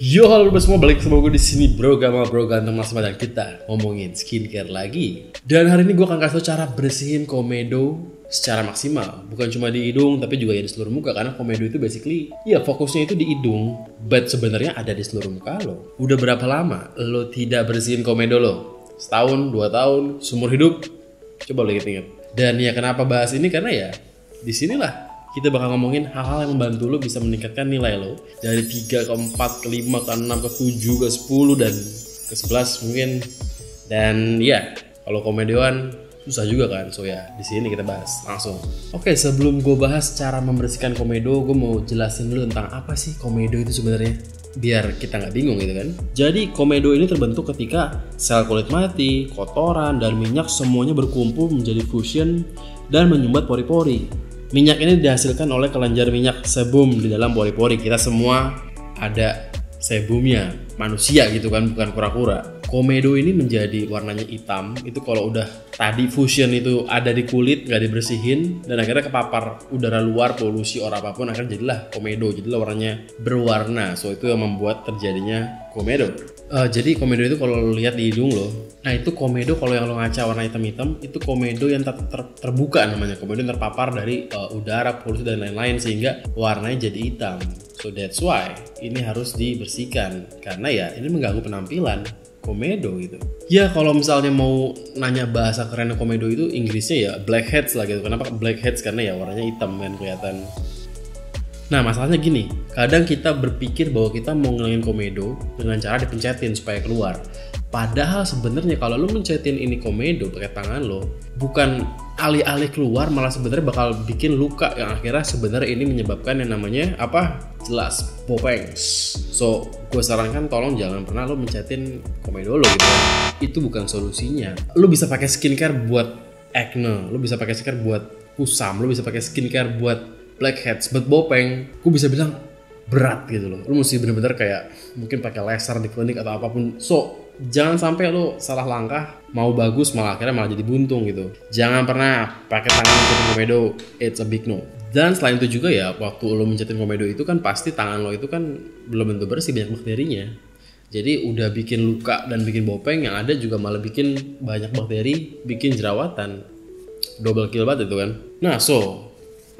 Yo, halo semua, balik sama gue di sini Bro Gamal, Bro Ganteng Mas, dan kita ngomongin skincare lagi. Dan hari ini gue akan kasih tau cara bersihin komedo secara maksimal. Bukan cuma di hidung, tapi juga ya di seluruh muka. Karena komedo itu basically, ya fokusnya itu di hidung, but sebenarnya ada di seluruh muka lo. Udah berapa lama lo tidak bersihin komedo lo? Setahun, 2 tahun, seumur hidup? Coba lo inget-inget. Dan ya kenapa bahas ini? Karena ya disinilah kita bakal ngomongin hal-hal yang membantu lo bisa meningkatkan nilai lo dari 3 ke 4 ke 5 ke 6 ke 7 ke 10 dan ke 11 mungkin. Dan ya kalau komedian susah juga kan, so ya di sini kita bahas langsung. Oke, sebelum gue bahas cara membersihkan komedo, gue mau jelasin dulu tentang apa sih komedo itu sebenarnya, biar kita nggak bingung gitu kan. Jadi komedo ini terbentuk ketika sel kulit mati, kotoran, dan minyak semuanya berkumpul menjadi fusion dan menyumbat pori-pori. Minyak ini dihasilkan oleh kelenjar minyak sebum di dalam pori-pori. Kita semua ada sebumnya, manusia gitu kan, bukan kura-kura. Komedo ini menjadi warnanya hitam, itu kalau udah tadi fusion itu ada di kulit, nggak dibersihin, dan akhirnya kepapar udara luar, polusi, or apapun, akhirnya jadilah komedo, jadilah warnanya berwarna. So itu yang membuat terjadinya komedo. Jadi komedo itu kalau lo lihat di hidung lo, nah itu komedo kalau yang lo ngaca warna hitam-hitam, itu komedo yang terbuka namanya, komedo yang terpapar dari udara, polusi dan lain-lain sehingga warnanya jadi hitam. So that's why ini harus dibersihkan karena ya ini mengganggu penampilan komedo gitu. Ya kalau misalnya mau nanya bahasa keren komedo itu Inggrisnya ya blackheads lah gitu. Kenapa blackheads? Karena ya warnanya hitam kan kelihatan. Nah masalahnya gini, kadang kita berpikir bahwa kita mau ngilangin komedo dengan cara dipencetin supaya keluar. Padahal sebenarnya kalau lo mencetin ini komedo pakai tangan lo, bukan alih-alih keluar, malah sebenarnya bakal bikin luka yang akhirnya sebenarnya ini menyebabkan yang namanya apa? Jelas bopengs. So gue sarankan tolong jangan pernah lo mencetin komedo lo gitu. Itu bukan solusinya. Lo bisa pakai skincare buat acne, lo bisa pakai skincare buat kusam, lo bisa pakai skincare buat blackheads, but bopeng, gue bisa bilang berat gitu loh. Lo mesti bener-bener kayak mungkin pakai laser di klinik atau apapun. So jangan sampai lo salah langkah, mau bagus malah akhirnya malah jadi buntung gitu. Jangan pernah pakai tangan mencetin komedo, it's a big no. Dan selain itu juga ya, waktu lo mencetin komedo itu kan pasti tangan lo itu kan belum tentu bersih, banyak bakterinya. Jadi udah bikin luka dan bikin bopeng, yang ada juga malah bikin banyak bakteri, bikin jerawatan. Double kill banget itu kan. Nah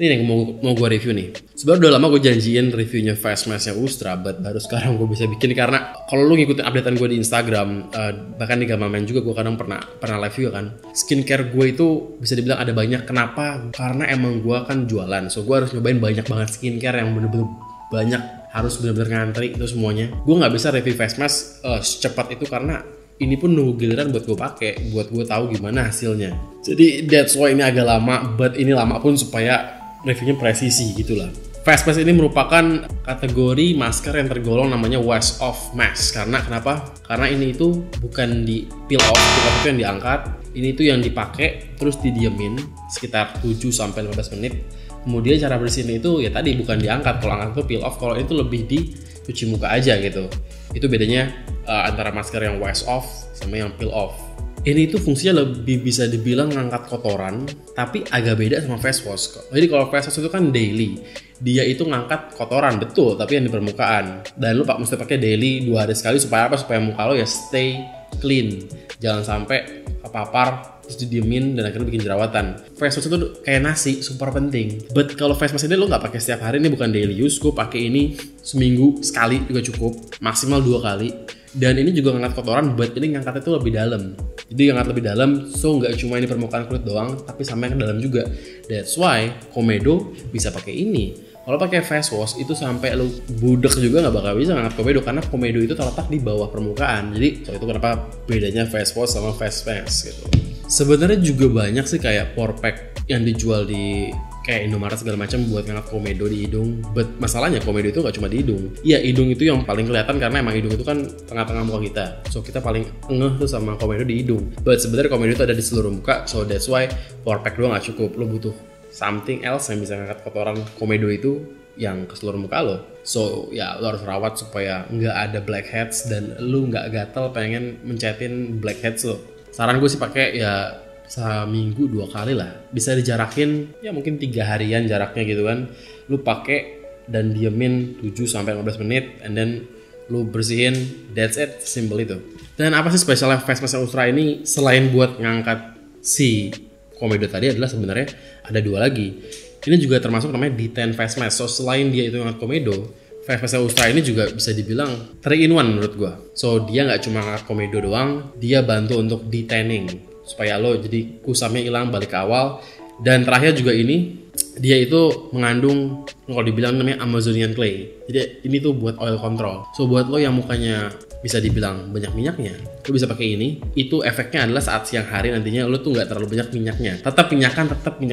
ini yang mau gue review nih. Sebenarnya udah lama gue janjiin reviewnya face masknya Ustra, but baru sekarang gue bisa bikin karena kalau lu ngikutin updatean gue di Instagram, bahkan di Gamalman juga gue kadang pernah live juga kan. Skincare gue itu bisa dibilang ada banyak. Kenapa? Karena emang gue kan jualan, so gue harus nyobain banyak banget skincare yang bener-bener banyak, harus bener-bener ngantri itu semuanya. Gue nggak bisa review face mask secepat itu karena ini pun nunggu giliran buat gue pakai, buat gue tahu gimana hasilnya. Jadi that's why ini agak lama, but ini lama pun supaya reviewnya presisi gitulah. Face mask ini merupakan kategori masker yang tergolong namanya wash off mask. Karena kenapa? Karena ini itu bukan di peel off itu yang diangkat. Ini itu yang dipakai terus didiemin sekitar 7-15 menit. Kemudian cara bersihin itu ya tadi bukan diangkat. Kalau angkat itu peel off, kalau itu lebih dicuci muka aja gitu. Itu bedanya antara masker yang wash off sama yang peel off. Ini itu fungsinya lebih bisa dibilang ngangkat kotoran, tapi agak beda sama face wash. Jadi kalau face wash itu kan daily, dia itu ngangkat kotoran betul, tapi yang di permukaan. Dan lu mesti pakai daily 2 hari sekali supaya apa? Supaya muka lo ya stay clean, jangan sampai kepapar terus didiemin dan akhirnya bikin jerawatan. Face wash itu kayak nasi, super penting. But kalau face mask ini lo nggak pakai setiap hari, ini bukan daily use. Gue pakai ini seminggu sekali juga cukup, maksimal 2 kali. Dan ini juga ngangkat kotoran, but ini ngangkatnya itu lebih dalam. Jadi ngangkat lebih dalam, so nggak cuma ini permukaan kulit doang, tapi sampai ke dalam juga. That's why komedo bisa pakai ini. Kalau pakai face wash itu sampai lu budek juga nggak bakal bisa ngangkat komedo, karena komedo itu terletak di bawah permukaan. Jadi so itu kenapa bedanya face wash sama face mask gitu. Sebenarnya juga banyak sih kayak pore pack yang dijual di kayak Indomaret segala macam buat ngangkat komedo di hidung. But masalahnya komedo itu nggak cuma di hidung. Iya, hidung itu yang paling kelihatan karena emang hidung itu kan tengah-tengah muka kita. So kita paling ngeh tuh sama komedo di hidung. But sebenarnya komedo itu ada di seluruh muka. So that's why pore pack doang nggak cukup. Lo butuh something else yang bisa ngangkat kotoran komedo itu yang ke seluruh muka lo. So ya lo harus rawat supaya nggak ada blackheads dan lo nggak gatel pengen mencetin blackheads lo. Saran gue sih pakai ya seminggu 2 kali lah, bisa dijarakin ya mungkin 3 harian jaraknya gitu kan. Lu pakai dan diemin 7-15 menit and then lu bersihin, that's it, simple itu. Dan apa sih spesialnya face mask Ustra ini selain buat ngangkat si komedo tadi adalah sebenarnya ada dua lagi. Ini juga termasuk namanya D10 face mask. So selain dia itu ngangkat komedo, face mask Ustra ini juga bisa dibilang 3 in 1 menurut gua. So dia nggak cuma ngangkat komedo doang, dia bantu untuk de-tanning supaya lo jadi kusamnya hilang balik ke awal. Dan terakhir juga ini dia itu mengandung kalau dibilang namanya Amazonian clay. Jadi ini tuh buat oil control. So buat lo yang mukanya bisa dibilang banyak minyaknya, lo bisa pakai ini. Itu efeknya adalah saat siang hari nantinya lo tuh nggak terlalu banyak minyaknya. Tetap minyak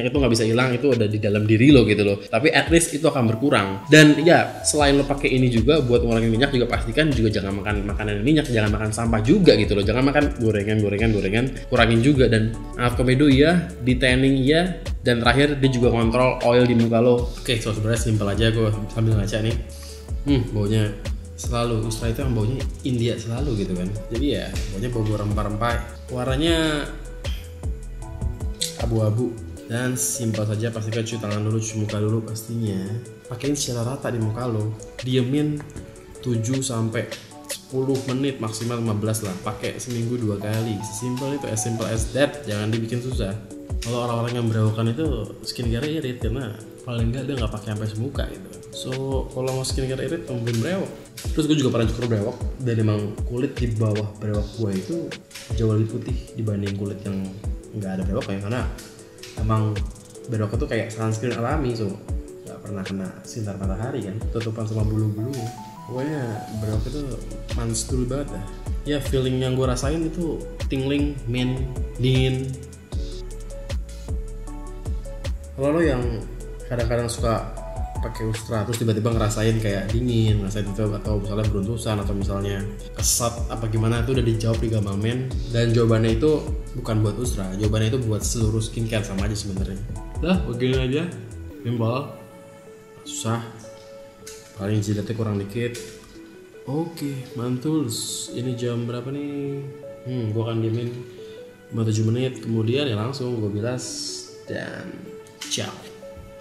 itu nggak bisa hilang, itu ada di dalam diri lo gitu loh. Tapi at least itu akan berkurang. Dan ya selain lo pakai ini juga buat ngurangin minyak, juga pastikan juga jangan makan makanan minyak, jangan makan sampah juga gitu loh. Jangan makan gorengan, kurangin juga. Dan ngangkat komedo iya, de-tanning iya, dan terakhir dia juga kontrol oil di muka lo. Oke, so sebenarnya simpel aja, gue sambil ngaca nih. Baunya selalu Ustra itu yang baunya India selalu gitu kan. Jadi ya baunya bau rempah-rempah, warnanya abu-abu, dan simpel saja. Pastikan cuci tangan dulu, cuci muka dulu pastinya. Pakein secara rata di muka lo, diemin 7 sampai 10 menit, maksimal 15 lah. Pakai seminggu 2 kali. Sesimpel itu, as simple as that. Jangan dibikin susah. Kalau orang-orang yang berewokan itu skincare irit karena paling enggak dia nggak pakai sampai semuka gitu. So kalau mau skincare irit belum berewok. Terus gue juga pernah cukur berewok, dan emang kulit di bawah berewok gue itu jauh lebih putih dibanding kulit yang nggak ada berewok ya, karena emang berewok itu kayak sunscreen alami, so nggak pernah kena sinar matahari kan, tutupan sama bulu-bulu. Pokoknya berewok itu mantul banget dah. Ya feeling yang gue rasain itu tingling, dingin. Kalau lo yang kadang-kadang suka pakai Ustra terus tiba-tiba ngerasain kayak dingin, ngerasain itu, atau misalnya beruntusan, atau misalnya kesat apa gimana, itu udah dijawab di Gamal Men. Dan jawabannya itu bukan buat Ustra, jawabannya itu buat seluruh skincare, sama aja sebenarnya. Dah, begini aja, simpel, susah, paling jidatnya kurang dikit. Oke, mantul. Ini jam berapa nih? Gue akan diemin 7 menit, kemudian ya langsung gue bilas dan ciao.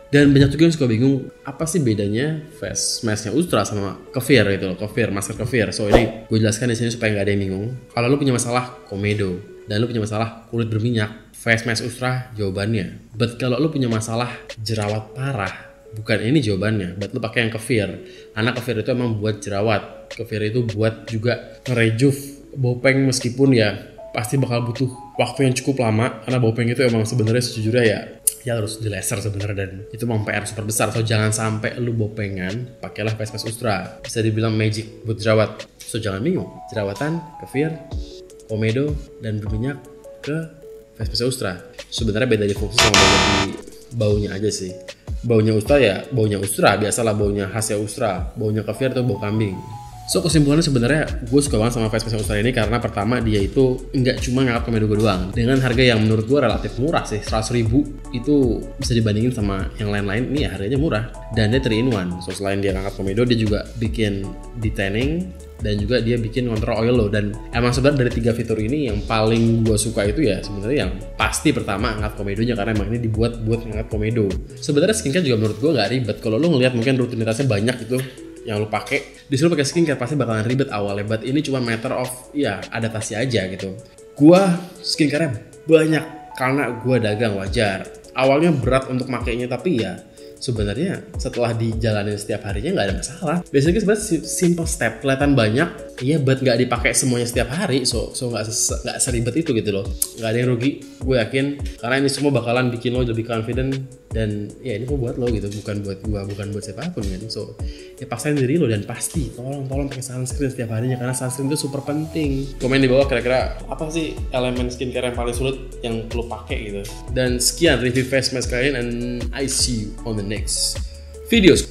Dan banyak juga yang suka bingung apa sih bedanya face masknya Ustra sama Kefir gitu loh, masker Kefir. So ini gue jelaskan di sini supaya nggak ada yang bingung. Kalau lo punya masalah komedo dan lo punya masalah kulit berminyak, face mask Ustra jawabannya. But kalau lo punya masalah jerawat parah, bukan ini jawabannya. But lo pakai yang Kefir. Karena Kefir itu emang buat jerawat. Kefir itu buat juga ngerejuve bopeng, meskipun ya pasti bakal butuh waktu yang cukup lama, karena bopeng itu emang sebenarnya sejujurnya ya harus di laser sebenarnya, dan itu memang PR super besar. So jangan sampai lu bopengan, pakailah face mask Ustra. Bisa dibilang magic buat jerawat. So jangan bingung, jerawatan, Kefir, komedo, dan berminyak ke face mask Ustra. Sebenarnya beda di fungsi sama beda di baunya aja sih. Baunya Ustra ya baunya Ustra, biasalah baunya khasnya Ustra. Baunya Kefir tuh bau kambing. So kesimpulannya sebenarnya gue suka banget sama face mask Ustra ini karena pertama dia itu nggak cuma ngangkat komedo gue doang, dengan harga yang menurut gue relatif murah sih, 100.000 itu bisa dibandingin sama yang lain-lain. Ini ya harganya murah dan dia 3 in 1. So selain dia ngangkat komedo, dia juga bikin de-tanning dan juga dia bikin kontrol oil lo. Dan emang sebenarnya dari 3 fitur ini yang paling gue suka itu ya sebenarnya yang pasti pertama ngangkat komedonya, karena emang ini dibuat buat ngangkat komedo. Sebenarnya skincare juga menurut gue nggak ribet. Kalau lo ngelihat mungkin rutinitasnya banyak itu yang lo pakai, disuruh pakai skincare pasti bakalan ribet awalnya, but ini cuma matter of ya adaptasi aja gitu. Gua skincare banyak karena gua dagang, wajar. Awalnya berat untuk makainya, tapi ya sebenarnya setelah dijalanin setiap harinya nggak ada masalah. Biasanya sebenarnya simple step, kelihatan banyak, iya, but nggak dipakai semuanya setiap hari, so nggak seribet itu gitu loh. Nggak ada yang rugi, gue yakin, karena ini semua bakalan bikin lo lebih confident. Dan ya ini buat lo gitu, bukan buat gua, bukan buat siapapun kan. So ya paksain diri lo, dan pasti tolong pakai sunscreen setiap harinya, karena sunscreen itu super penting. Komen di bawah kira-kira apa sih elemen skincare yang paling sulit yang lo pakai gitu. Dan sekian review face mask kalian, and I see you on the next videos.